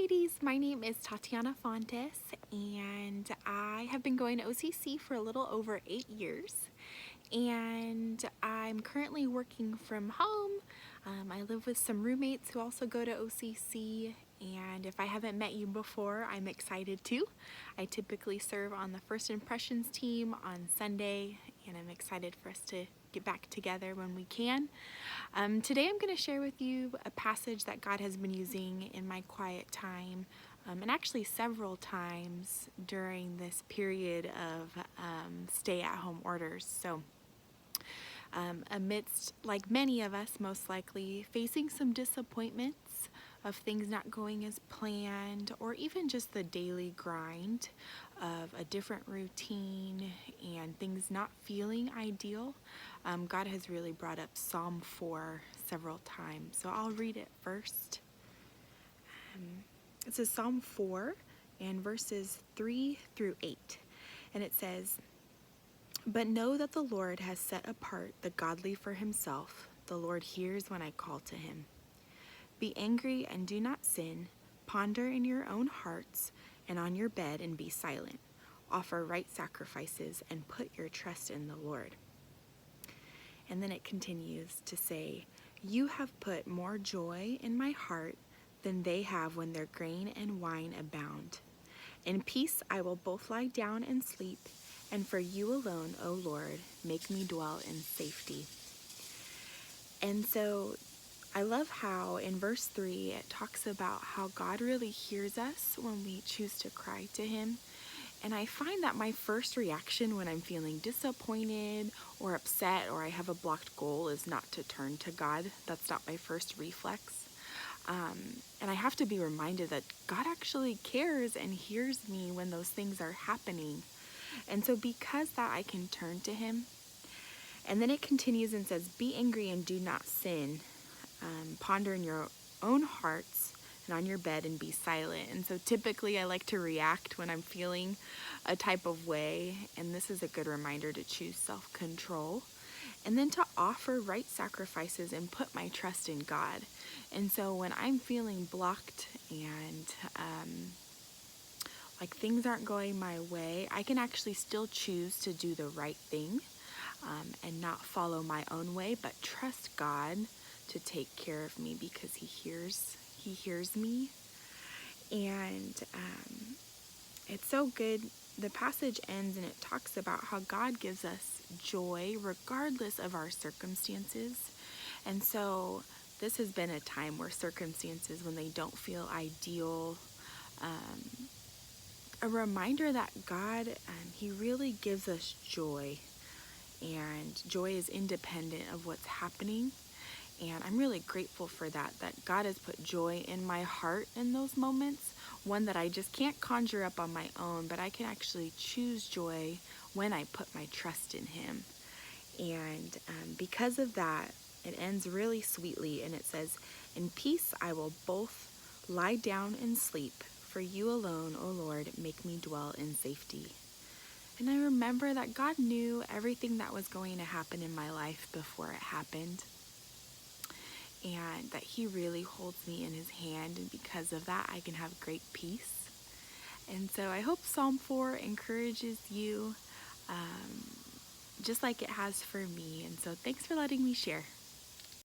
ladies, my name is Tatiana Fontes and I have been going to OCC for a little over 8 years and I'm currently working from home. I live with some roommates who also go to OCC, and if I haven't met you before, I'm excited too. I typically serve on the First Impressions team on Sunday, and I'm excited for us to get back together when we can. Today I'm going to share with you a passage that God has been using in my quiet time, and actually several times during this period of stay-at-home orders. So amidst, like many of us most likely, facing some disappointments of things not going as planned, or even just the daily grind of a different routine and things not feeling ideal, God has really brought up Psalm 4 several times. So I'll read it first. It says Psalm 4 and verses 3 through 8. And it says, "But know that the Lord has set apart the godly for himself. The Lord hears when I call to him. Be angry and do not sin. Ponder in your own hearts and on your bed and be silent. Offer right sacrifices and put your trust in the Lord." And then it continues to say, "You have put more joy in my heart than they have when their grain and wine abound. In peace I will both lie down and sleep, and for you alone, O Lord, make me dwell in safety." And so I love how in verse 3 it talks about how God really hears us when we choose to cry to him. And I find that my first reaction when I'm feeling disappointed or upset or I have a blocked goal is not to turn to God. That's not my first reflex. And I have to be reminded that God actually cares and hears me when those things are happening. And so because that, I can turn to him. And then it continues and says, "Be angry and do not sin. Ponder in your own hearts and on your bed and be silent." And so typically I like to react when I'm feeling a type of way. And this is a good reminder to choose self-control. And then to offer right sacrifices and put my trust in God. And so when I'm feeling blocked and like things aren't going my way, I can actually still choose to do the right thing and not follow my own way, but trust God to take care of me because he hears me. And it's so good. The passage ends and it talks about how God gives us joy regardless of our circumstances. And so this has been a time where circumstances, when they don't feel ideal, a reminder that God, he really gives us joy, and joy is independent of what's happening. And I'm really grateful for that God has put joy in my heart in those moments, one that I just can't conjure up on my own, but I can actually choose joy when I put my trust in him. And because of that, it ends really sweetly, and it says, "In peace I will both lie down and sleep. For you alone, O Lord, make me dwell in safety." And I remember that God knew everything that was going to happen in my life before it happened, and that he really holds me in his hand, and because of that I can have great peace. And so I hope Psalm 4 encourages you just like it has for me. And so thanks for letting me share.